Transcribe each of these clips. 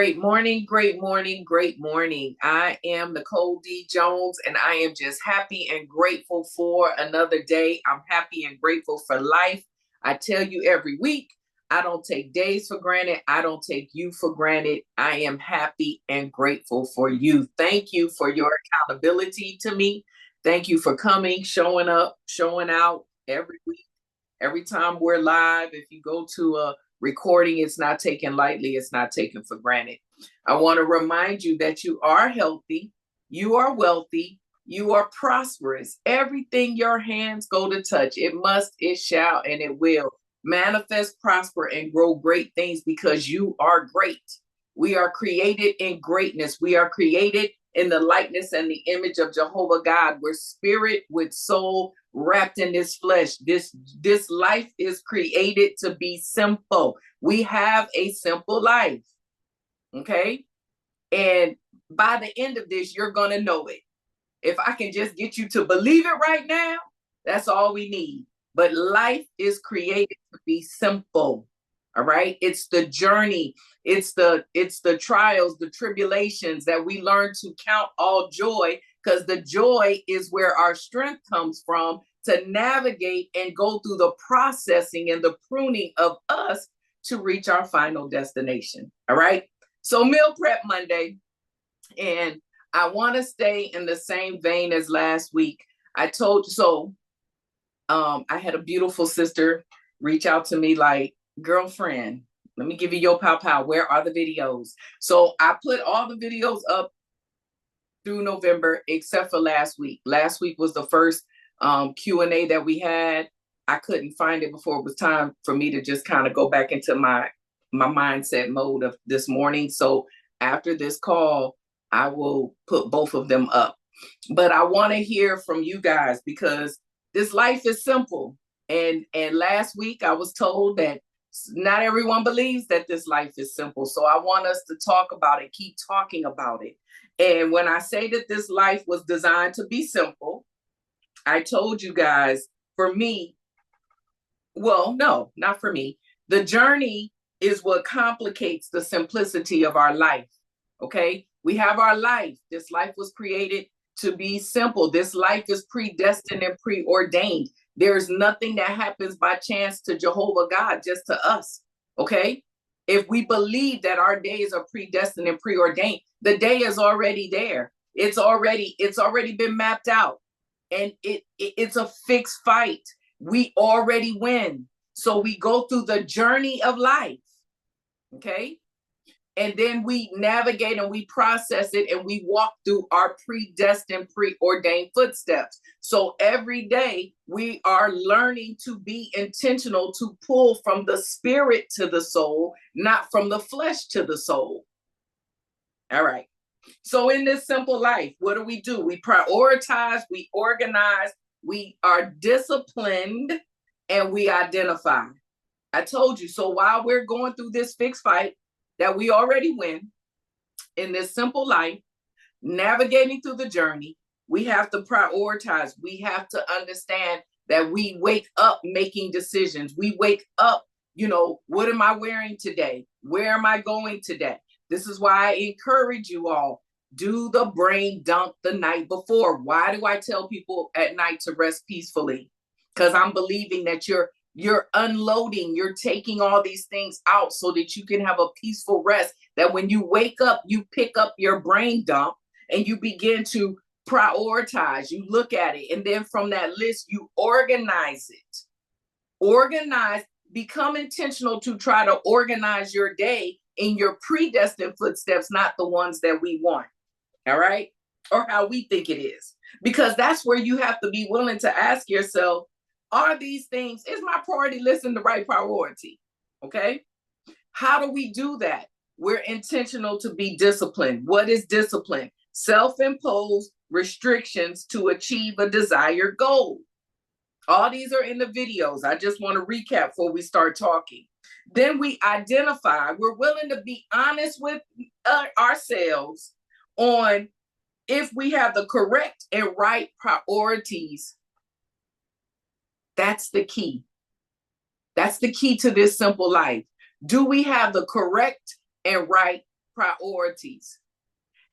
Great morning, great morning, great morning. I am Nicole D. Jones, and I am just happy and grateful for another day. I'm happy and grateful for life. I tell you every week, I don't take days for granted. I don't take you for granted. I am happy and grateful for you. Thank you for your accountability to me. Thank you for coming, showing up, showing out every week. Every time we're live, if you go to a recording, it's not taken lightly, it's not taken for granted. I want to remind you that you are healthy, you are wealthy, you are prosperous. Everything your hands go to touch, it must, it shall, and it will manifest, prosper, and grow great things because you are great. We are created in greatness. We are created in the likeness and the image of Jehovah God. We're spirit with soul wrapped in this flesh. This life is created to be simple. We have a simple life. Okay? And by the end of this, you're going to know it. If I can just get you to believe it right now, that's all we need. But life is created to be simple. All right? It's the journey. It's the trials, the tribulations that we learn to count all joy, because the joy is where our strength comes from to navigate and go through the processing and the pruning of us to reach our final destination. All right? So Meal Prep Monday, and I want to stay in the same vein as last week. I told you so. I had a beautiful sister reach out to me like, girlfriend, let me give you your pow. Where are the videos? So I put all the videos up through November, except for last week. Last week was the first Q&A that we had. I couldn't find it before it was time for me to just kind of go back into my mindset mode of this morning. So after this call, I will put both of them up. But I want to hear from you guys because this life is simple. And last week I was told that not everyone believes that this life is simple. So I want us to talk about it, keep talking about it. And when I say that this life was designed to be simple, I told you guys, for me, well, no, not for me. The journey is what complicates the simplicity of our life. Okay? We have our life. This life was created to be simple. This life is predestined and preordained. There's nothing that happens by chance to Jehovah God, just to us. Okay? If we believe that our days are predestined and preordained, the day is already there. It's already been mapped out. And it's a fixed fight. We already win. So we go through the journey of life. Okay? And then we navigate and we process it and we walk through our predestined, preordained footsteps. So every day we are learning to be intentional to pull from the spirit to the soul, not from the flesh to the soul. All right. So in this simple life, what do? We prioritize, we organize, we are disciplined, and we identify. I told you. So while we're going through this fixed fight that we already win in this simple life, navigating through the journey, we have to prioritize. We have to understand that we wake up making decisions. We wake up, what am I wearing today? Where am I going today? This is why I encourage you all, do the brain dump the night before. Why do I tell people at night to rest peacefully? Because I'm believing that you're unloading, you're taking all these things out so that you can have a peaceful rest, that when you wake up, you pick up your brain dump and you begin to prioritize. You look at it, and then from that list, you organize it. Organize, become intentional to try to organize your day in your predestined footsteps, not the ones that we want. All right? Or how we think it is. Because that's where you have to be willing to ask yourself, are these things, is my priority list in the right priority? Okay? How do we do that? We're intentional to be disciplined. What is discipline? Self-imposed restrictions to achieve a desired goal. All these are in the videos. I just want to recap before we start talking. Then we identify, we're willing to be honest with ourselves on if we have the correct and right priorities. That's the key. That's the key to this simple life. Do we have the correct and right priorities.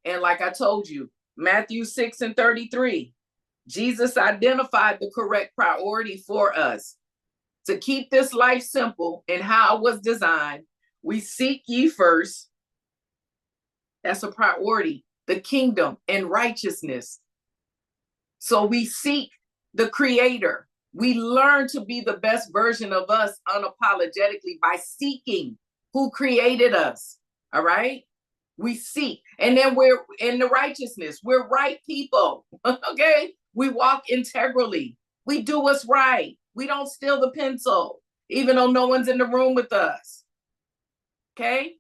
And like I told you, Matthew 6:33, Jesus identified the correct priority for us. To keep this life simple and how it was designed, we seek ye first. That's a priority. The kingdom and righteousness. So we seek the Creator. We learn to be the best version of us unapologetically by seeking who created us. All right? We seek. And then we're in the righteousness. We're right people. Okay? We walk integrally. We do what's right. We don't steal the pencil, even though no one's in the room with us. Okay?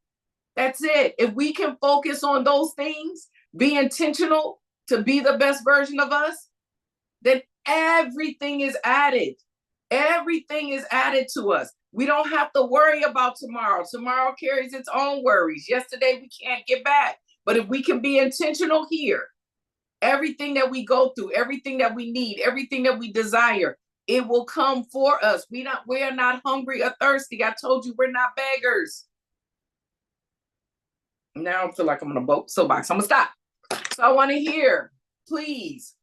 That's it. If we can focus on those things, be intentional to be the best version of us, then everything is added. Everything is added to us. We don't have to worry about tomorrow. Tomorrow carries its own worries. Yesterday we can't get back. But if we can be intentional here, everything that we go through, everything that we need, everything that we desire, it will come for us. We are not hungry or thirsty. I told you we're not beggars. Now I feel like I'm on a soapbox. I'm gonna stop. So I want to hear, please,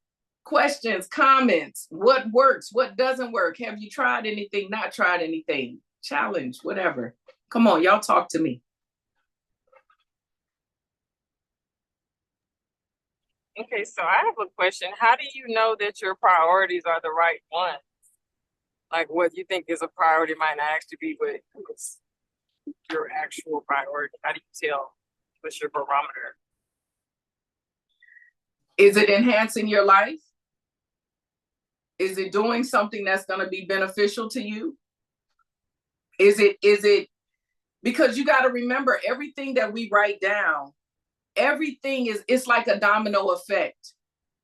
questions, comments. What works? What doesn't work? Have you tried anything? Not tried anything? Challenge, whatever. Come on, y'all talk to me. Okay, so I have a question. How do you know that your priorities are the right ones? Like what you think is a priority might not actually be what is your actual priority. How do you tell? What's your barometer? Is it enhancing your life? Is it doing something that's going to be beneficial to you? Is it, because you got to remember everything that we write down, everything it's like a domino effect.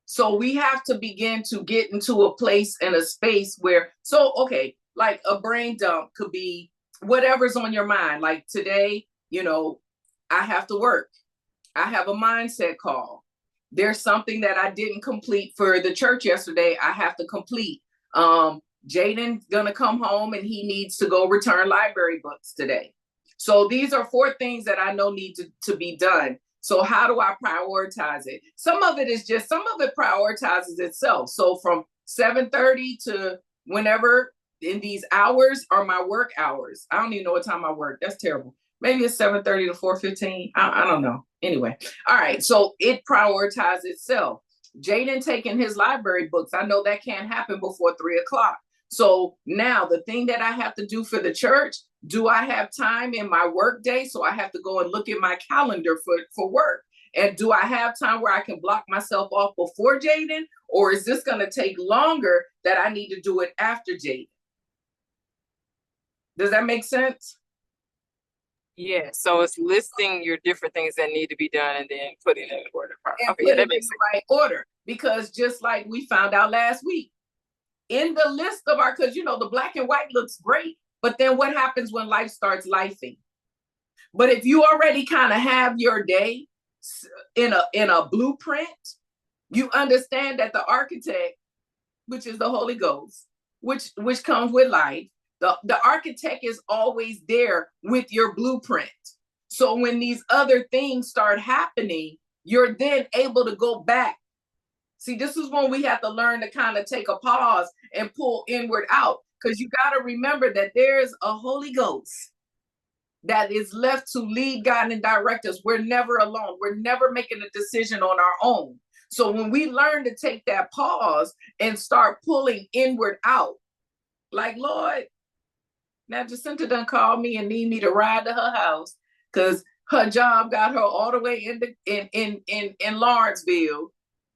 So we have to begin to get into a place and a space where, okay, like a brain dump could be whatever's on your mind. Like today, I have to work. I have a mindset call. There's something that I didn't complete for the church yesterday. I have to complete. Jaden's gonna come home and he needs to go return library books today. So these are 4 things that I know need to be done. So how do I prioritize it? Some of it prioritizes itself. So from 7:30 to whenever in these hours are my work hours. I don't even know what time I work. That's terrible. Maybe it's 7:30 to 4:15. I don't know. Anyway. All right. So it prioritizes itself. Jaden taking his library books. I know that can't happen before 3:00. So now the thing that I have to do for the church, do I have time in my work day? So I have to go and look at my calendar for work. And do I have time where I can block myself off before Jaden? Or is this going to take longer that I need to do it after Jaden? Does that make sense? Yeah, so it's listing your different things that need to be done and then putting it in order. Okay, yeah, that makes the right order. Because just like we found out last week, in the list of because the black and white looks great, but then what happens when life starts lifing? But if you already kind of have your day in a blueprint, you understand that the architect, which is the Holy Ghost, which comes with life, the architect is always there with your blueprint. So when these other things start happening, you're then able to go back. See, this is when we have to learn to kind of take a pause and pull inward out, because you got to remember that there's a Holy Ghost that is left to lead, guide, and direct us. We're never alone. We're never making a decision on our own. So when we learn to take that pause and start pulling inward out, like, Lord, now Jacinta done called me and need me to ride to her house because her job got her all the way in Lawrenceville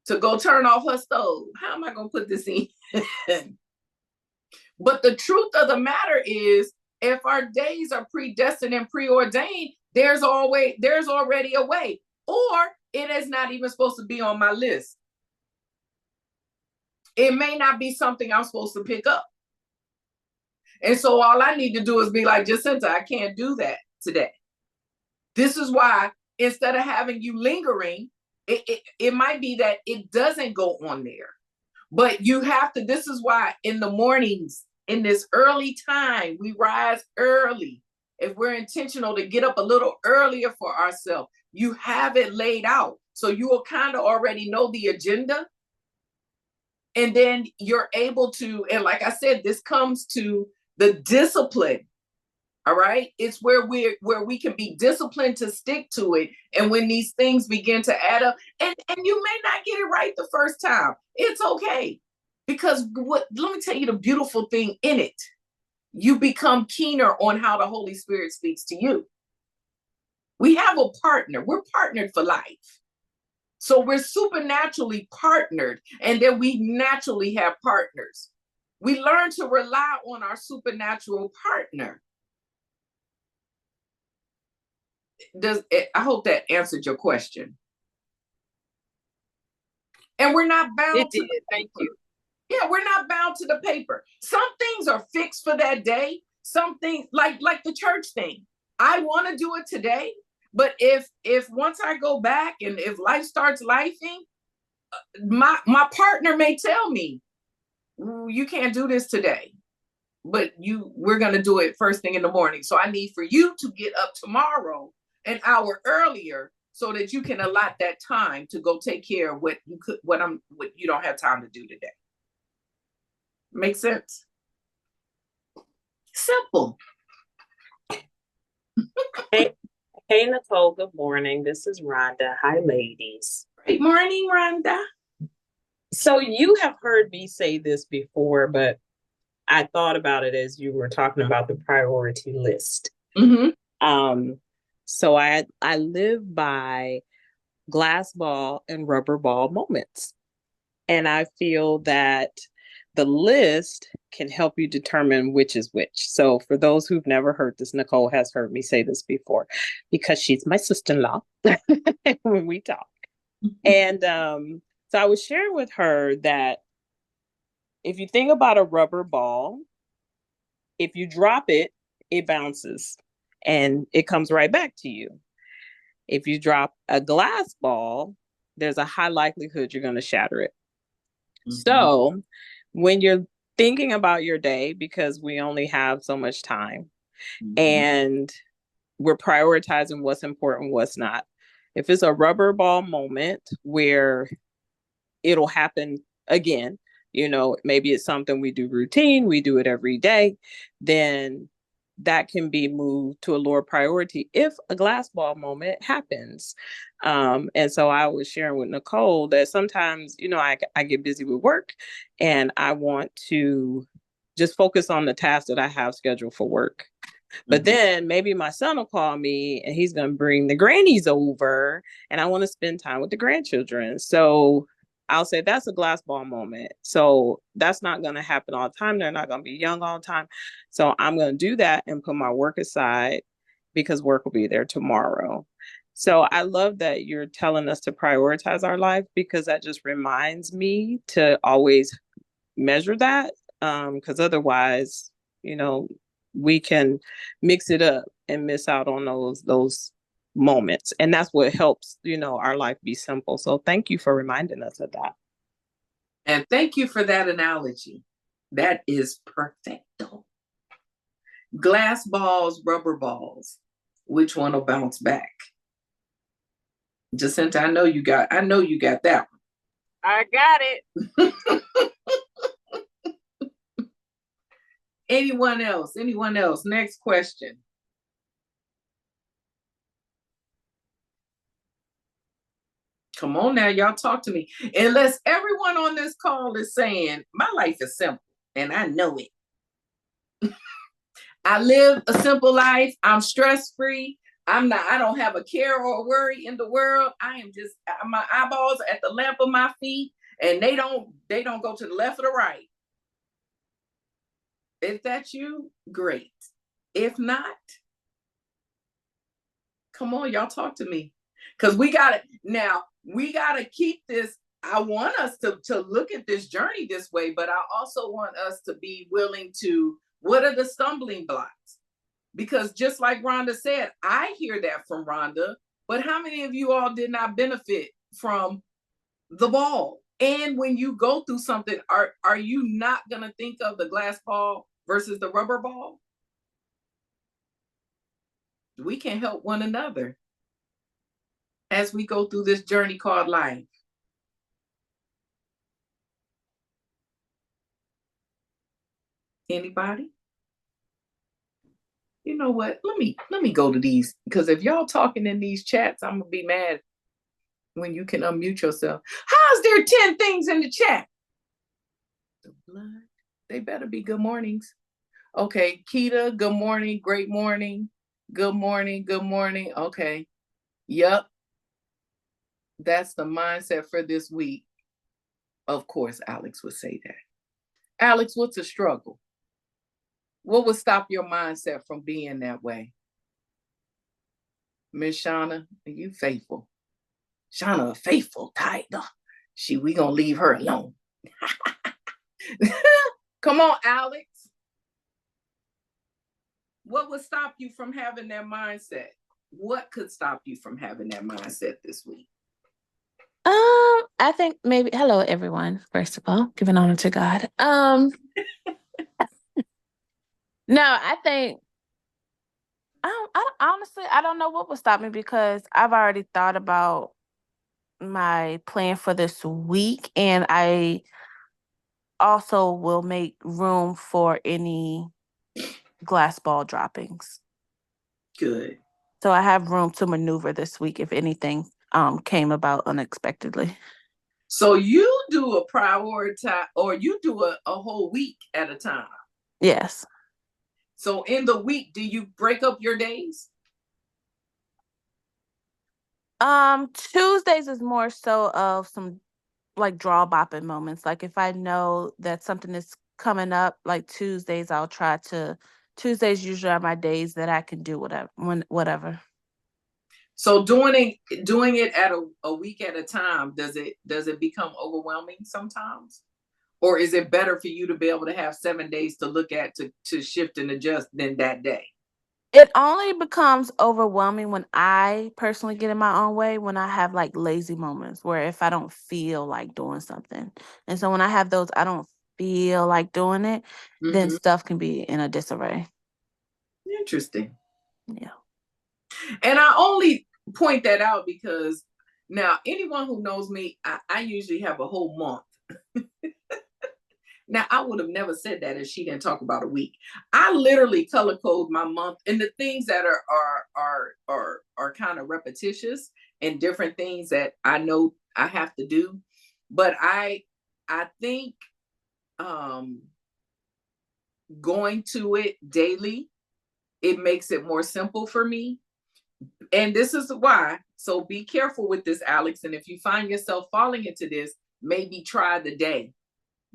to go turn off her stove. How am I going to put this in? But the truth of the matter is, if our days are predestined and preordained, there's already a way. Or it is not even supposed to be on my list. It may not be something I'm supposed to pick up. And so all I need to do is be like, Jacinta, I can't do that today. This is why instead of having you lingering, it might be that it doesn't go on there. But you have to, this is why in the mornings, in this early time, we rise early. If we're intentional to get up a little earlier for ourselves, you have it laid out. So you will kind of already know the agenda. And then you're able to, and like I said, this comes to the discipline. All right. It's where we can be disciplined to stick to it. And when these things begin to add up, and you may not get it right the first time, it's okay. Because let me tell you the beautiful thing in it. You become keener on how the Holy Spirit speaks to you. We have a partner. We're partnered for life. So we're supernaturally partnered, and then we naturally have partners. We learn to rely on our supernatural partner. I hope that answered your question. And we're not bound it did. Thank you. Yeah, we're not bound to the paper. Some things are fixed for that day. Some things, like the church thing, I want to do it today. But if once I go back and if life starts lifing, my partner may tell me, you can't do this today, but we're going to do it first thing in the morning. So I need for you to get up tomorrow an hour earlier so that you can allot that time to go take care of what you don't have time to do today. Make sense? Simple. Hey, Nicole, good morning. This is Rhonda. Hi, ladies. Good morning, Rhonda. So you have heard me say this before, but I thought about it as you were talking about the priority list. Mm-hmm. So I live by glass ball and rubber ball moments. And I feel that the list can help you determine which is which. So for those who've never heard this, Nicole has heard me say this before because she's my sister-in-law when we talk. And so I was sharing with her that if you think about a rubber ball, if you drop it, it bounces and it comes right back to you. If you drop a glass ball, there's a high likelihood you're going to shatter it. Mm-hmm. So when you're thinking about your day, because we only have so much time, mm-hmm. and we're prioritizing what's important, what's not. If it's a rubber ball moment where it'll happen again, maybe it's something we do routine, we do it every day, then that can be moved to a lower priority if a glass ball moment happens. And so I was sharing with Nicole that sometimes, I get busy with work and I want to just focus on the tasks that I have scheduled for work. But mm-hmm. then maybe my son will call me and he's going to bring the grannies over and I want to spend time with the grandchildren. So I'll say that's a glass ball moment. So that's not going to happen all the time. They're not going to be young all the time. So I'm going to do that and put my work aside because work will be there tomorrow. So I love that you're telling us to prioritize our life because that just reminds me to always measure that. Because otherwise, we can mix it up and miss out on those moments. And that's what helps, our life be simple. So thank you for reminding us of that. And thank you for that analogy. That is perfecto. Glass balls, rubber balls. Which one will bounce back? Jacinta, I know you got that one. I got it. Anyone else? Next question. Come on now, y'all talk to me. Unless everyone on this call is saying, my life is simple, and I know it. I live a simple life. I'm stress-free. I don't have a care or a worry in the world. I am just, my eyeballs are at the lamp of my feet, and they don't go to the left or the right. If that's you, great. If not, come on, y'all talk to me. Because we got to keep this. I want us to look at this journey this way, but I also want us to be willing to, what are the stumbling blocks? Because just like Rhonda said, I hear that from Rhonda, but how many of you all did not benefit from the ball? And when you go through something, are you not going to think of the glass ball versus the rubber ball? We can help one another. as we go through this journey called life? Anybody? You know what? Let me go to these, because if y'all talking in these chats, I'm gonna be mad when you can unmute yourself. How's there 10 things in the chat? The blood. They better be good mornings. Okay, Keita, good morning, great morning. Good morning, good morning. Okay. Yep. That's the mindset for this week. Of course, Alex would say that. Alex, what's a struggle? What would stop your mindset from being that way? Miss Shauna, you faithful. Shauna, a faithful tiger. We gonna leave her alone. Come on, Alex. What would stop you from having that mindset? What could stop you from having that mindset this week? I think maybe hello everyone, first of all, giving honor to God. No, I think I honestly I don't know what would stop me because I've already thought about my plan for this week, and I also will make room for any glass ball droppings. Good. So I have room to maneuver this week if anything came about unexpectedly. So you do a prioritize, or you do a whole week at a time? Yes. So in the week, do you break up your days? Tuesdays is more so of some like draw bopping moments. Like if I know that something is coming up, like Tuesdays, Tuesdays usually are my days that I can do whatever. So doing it at a week at a time, does it become overwhelming sometimes? Or is it better for you to be able to have 7 days to look at to shift and adjust than that day? It only becomes overwhelming when I personally get in my own way, when I have like lazy moments where if I don't feel like doing something. And so when I have those, I don't feel like doing it, then stuff can be in a disarray. Interesting. Yeah. And I only point that out because now anyone who knows me, I usually have a whole month. Now, I would have never said that if she didn't talk about a week. I literally color code my month, and the things that are kind of repetitious and different things that I know I have to do. But I think going to it daily, it makes it more simple for me. And this is why. So be careful with this, Alex. And if you find yourself falling into this, maybe try the day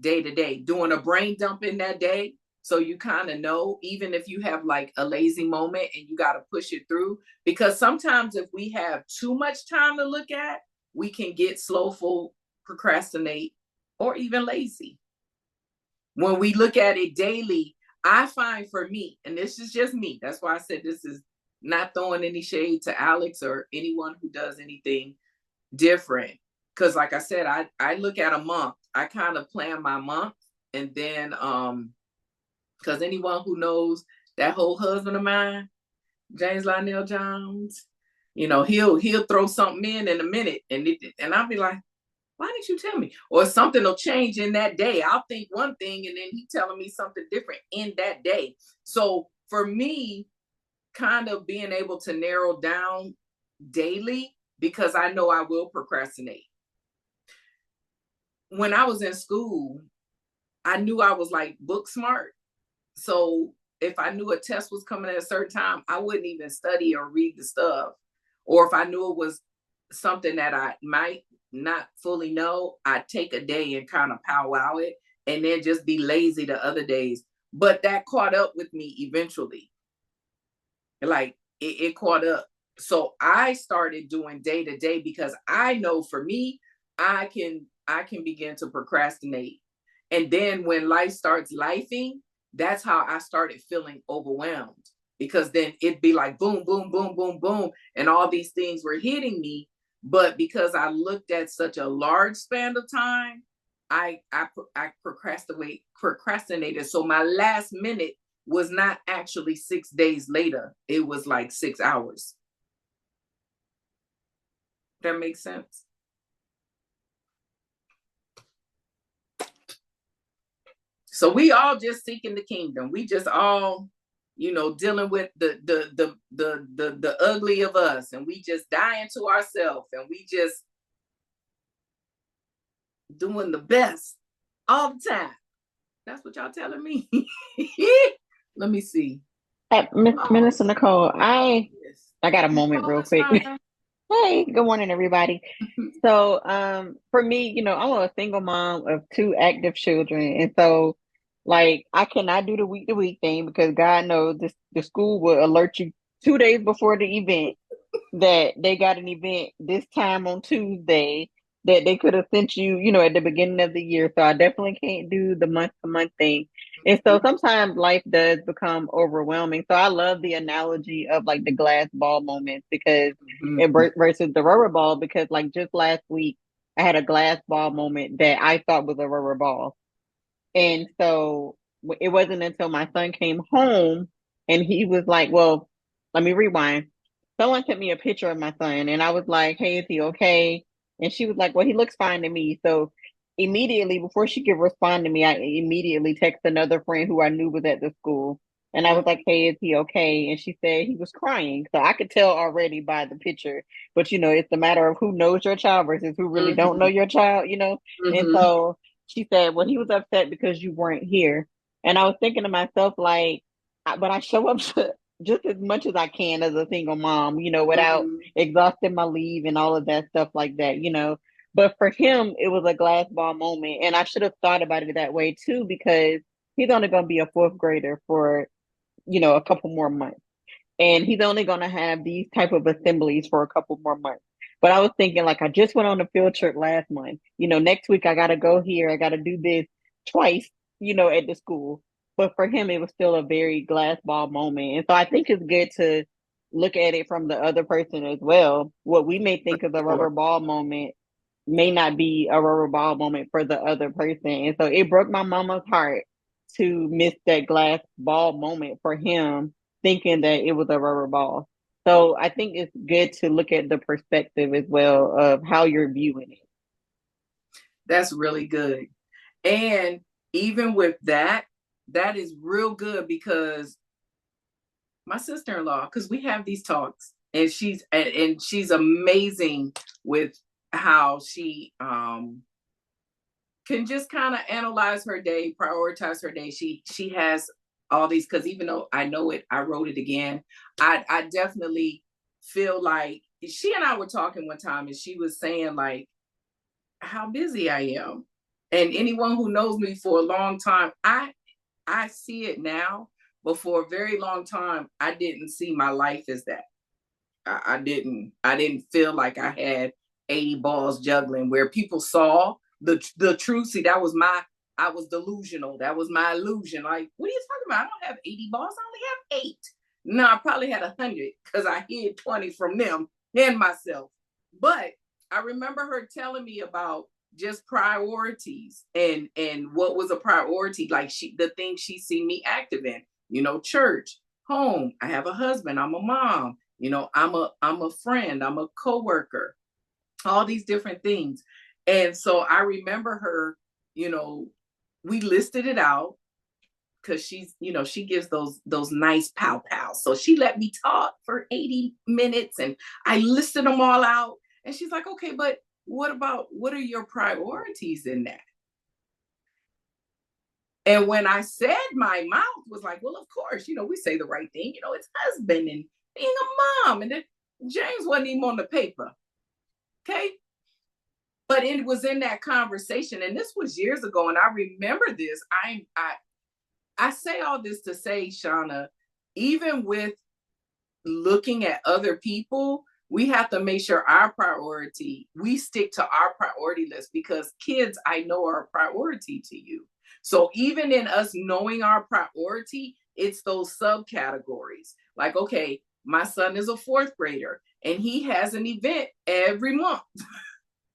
to day, doing a brain dump in that day. So you kind of know, even if you have like a lazy moment and you got to push it through, because sometimes if we have too much time to look at, we can get slowful, procrastinate, or even lazy. When we look at it daily, I find for me, and this is just me, that's why I said this is not throwing any shade to Alex or anyone who does anything different. Because like I said, I look at a month. I kind of plan my month, and then because anyone who knows that whole husband of mine, James Lionel Jones, he'll throw something in a minute, and I'll be like, why didn't you tell me? Or something will change in that day. I'll think one thing, and then he telling me something different in that day. So for me, kind of being able to narrow down daily, because I know I will procrastinate. When I was in school, I knew I was like book smart. So if I knew a test was coming at a certain time, I wouldn't even study or read the stuff. Or if I knew it was something that I might not fully know, I'd take a day and kind of powwow it and then just be lazy the other days. But that caught up with me eventually. Like it caught up. So I started doing day to day because I know for me, I can begin to procrastinate. And then when life starts lifing, that's how I started feeling overwhelmed, because then it'd be like boom, boom, boom, boom, boom. And all these things were hitting me. But because I looked at such a large span of time, I procrastinated. So my last minute was not actually 6 days later. It was like 6 hours. That makes sense. So we all just seeking the kingdom. We just all, dealing with the ugly of us, and we just dying to ourselves, and we just doing the best all the time. That's what y'all telling me. Let me see. Minister Nicole, I got a moment real quick. Hey, good morning, everybody. So, for me, I'm a single mom of two active children, and so, like, I cannot do the week to week thing because God knows this, the school will alert you 2 days before the event that they got an event this time on Tuesday that they could have sent you, at the beginning of the year. So I definitely can't do the month to month thing. And so sometimes life does become overwhelming. So I love the analogy of like the glass ball moments because versus the rubber ball, because like just last week, I had a glass ball moment that I thought was a rubber ball. And so it wasn't until my son came home and he was like, well, let me rewind. Someone sent me a picture of my son and I was like, hey, is he okay? And she was like, well, he looks fine to me. So immediately before she could respond to me, I immediately texted another friend who I knew was at the school. And I was like, hey, is he okay? And she said he was crying. So I could tell already by the picture. But, it's a matter of who knows your child versus who really don't know your child. And so she said, well, he was upset because you weren't here. And I was thinking to myself, like, but I show up to just as much as I can as a single mom, without exhausting my leave and all of that stuff like that. But for him, it was a glass ball moment. And I should have thought about it that way too, because he's only going to be a fourth grader for, a couple more months. And he's only going to have these type of assemblies for a couple more months. But I was thinking, like, I just went on a field trip last month. Next week I got to go here. I got to do this twice, at the school. But for him, it was still a very glass ball moment. And so I think it's good to look at it from the other person as well. What we may think is a rubber ball moment may not be a rubber ball moment for the other person. And so it broke my mama's heart to miss that glass ball moment for him, thinking that it was a rubber ball. So I think it's good to look at the perspective as well of how you're viewing it. That's really good. And even with that is real good because my sister-in-law, because we have these talks, and she's amazing with how she can just kind of analyze her day, prioritize her day. She has all these, because even though I know it, I wrote it again. I definitely feel like she and I were talking one time, and she was saying like how busy I am. And anyone who knows me for a long time, I see it now, but for a very long time, I didn't see my life as that. I didn't feel like I had 80 balls juggling where people saw the truth. See, I was delusional. That was my illusion. Like, what are you talking about? I don't have 80 balls. I only have 8. No, I probably had 100 because I hid 20 from them and myself. But I remember her telling me about just priorities and what was a priority, like the things she see me active in, church, home. I have a husband. I'm a mom. I'm a friend. I'm a coworker. All these different things. And so I remember her, we listed it out because she's, she gives those nice pow pows. So she let me talk for 80 minutes and I listed them all out. And she's like, okay, but what are your priorities in that? And when I said, my mouth was like, well, of course, we say the right thing, it's husband and being a mom. And then James wasn't even on the paper. Okay. But it was in that conversation. And this was years ago. And I remember this. I say all this to say, Shauna, even with looking at other people, we have to make sure we stick to our priority list, because kids, I know, are a priority to you. So even in us knowing our priority, it's those subcategories. Like, okay, my son is a 4th grader and he has an event every month.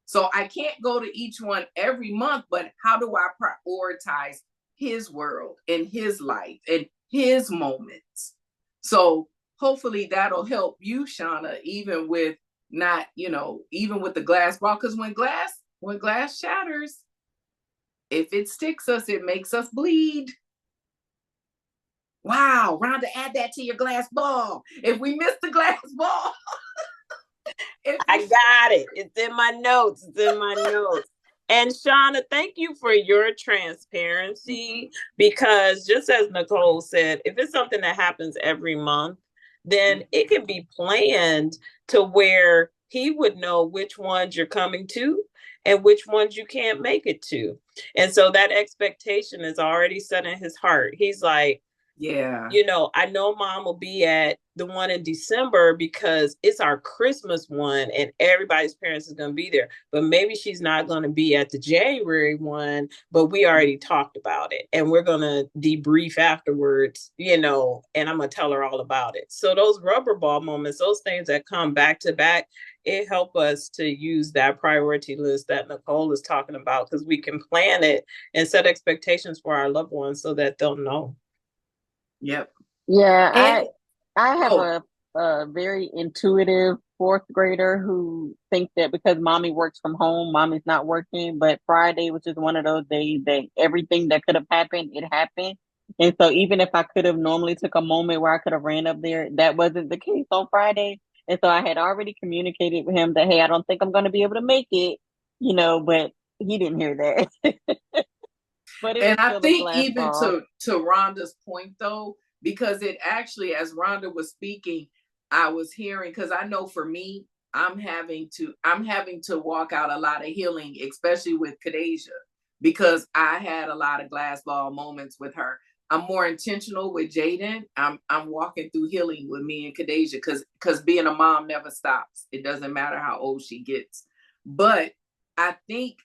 So I can't go to each one every month, but how do I prioritize his world and his life and his moments? So hopefully that'll help you, Shauna, even with not, even with the glass ball, because when glass shatters, if it sticks us, it makes us bleed. Wow, Rhonda, add that to your glass ball. If we miss the glass ball, I got it. It's in my notes. And Shauna, thank you for your transparency, because just as Nicole said, if it's something that happens every month, then it can be planned to where he would know which ones you're coming to and which ones you can't make it to. And so that expectation is already set in his heart. He's like, yeah, I know mom will be at the one in December because it's our Christmas one and everybody's parents is going to be there. But maybe she's not going to be at the January one, but we already talked about it and we're going to debrief afterwards, and I'm going to tell her all about it. So those rubber ball moments, those things that come back to back, it help us to use that priority list that Nicole is talking about, because we can plan it and set expectations for our loved ones so that they'll know. Yep. Yeah, I have a very intuitive fourth grader who thinks that because mommy works from home, mommy's not working. But Friday, which is one of those days that everything that could have happened, it happened. And so even if I could have normally took a moment where I could have ran up there, that wasn't the case on Friday. And so I had already communicated with him that, hey, I don't think I'm going to be able to make it, but he didn't hear that. But and I think even to Rhonda's point though, because it actually, as Rhonda was speaking, I was hearing, because I know for me, I'm having to walk out a lot of healing, especially with Kadeja, because I had a lot of glass ball moments with her. I'm more intentional with Jaden. I'm walking through healing with me and Kadeja, because being a mom never stops. It doesn't matter how old she gets. But I think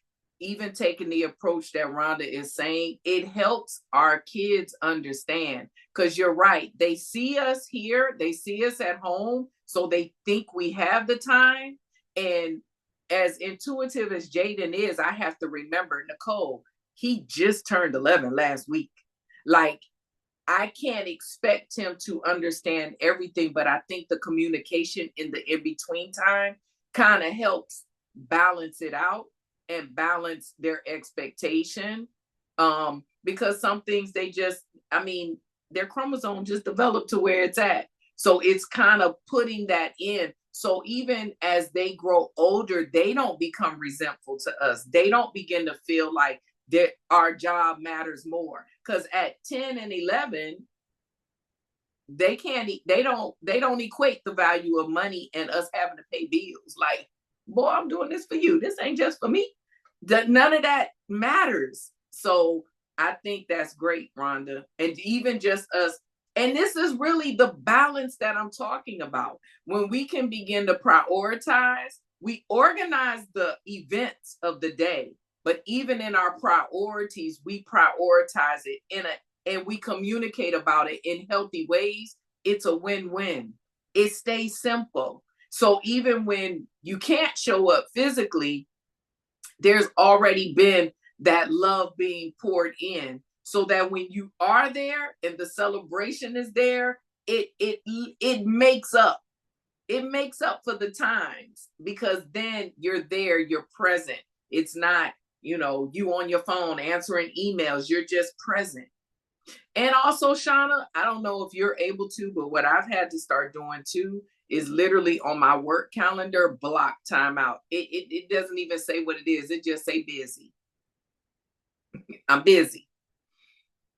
even taking the approach that Rhonda is saying, it helps our kids understand, because you're right. They see us here, they see us at home, so they think we have the time. And as intuitive as Jaden is, I have to remember, Nicole, he just turned 11 last week. Like, I can't expect him to understand everything, but I think the communication in the in-between time kind of helps balance it out and balance their expectation. Because some things their chromosome just developed to where it's at. So it's kind of putting that in. So even as they grow older, they don't become resentful to us. They don't begin to feel like that our job matters more. Because at 10 and 11, they don't equate the value of money and us having to pay bills. Like, boy, I'm doing this for you. This ain't just for me. None of that matters. So I think that's great, Rhonda. And even just us, and this is really the balance that I'm talking about. When we can begin to prioritize, we organize the events of the day, but even in our priorities, we prioritize it and we communicate about it in healthy ways. It's a win-win. It stays simple. So even when you can't show up physically, there's already been that love being poured in, so that when you are there and the celebration is there, it makes up. It makes up for the times, because then you're there, you're present. It's not, you on your phone answering emails, you're just present. And also, Shauna, I don't know if you're able to, but what I've had to start doing too is literally on my work calendar, block time out. It doesn't even say what it is. It just say busy. I'm busy.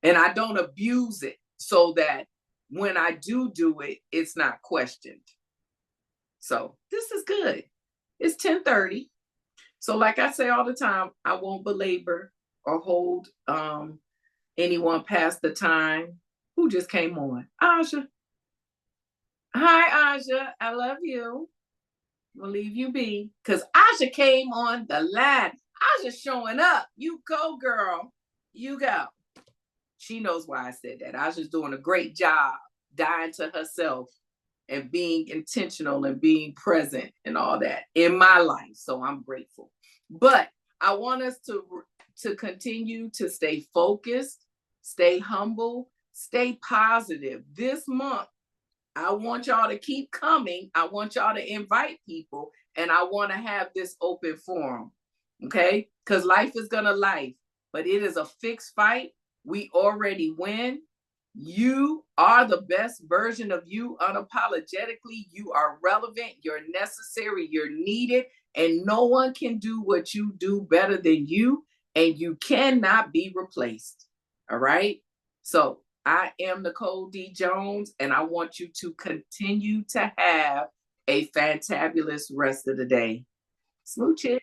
And I don't abuse it, so that when I do it, it's not questioned. So this is good. It's 10:30. So like I say all the time, I won't belabor or hold anyone past the time. Who just came on? Aja. Hi, Aja. I love you. We'll leave you be, because Aja came on the line. Aja showing up. You go, girl. You go. She knows why I said that. Aja's doing a great job dying to herself and being intentional and being present and all that in my life. So I'm grateful. But I want us to continue to stay focused, stay humble, stay positive. This month, I want y'all to keep coming. I want y'all to invite people, and I want to have this open forum. Okay? Because life is going to life, but it is a fixed fight. We already win. You are the best version of you unapologetically. You are relevant, you're necessary, you're needed, and no one can do what you do better than you, and you cannot be replaced. All right? So I am Nicole D. Jones, and I want you to continue to have a fantabulous rest of the day. Smooches.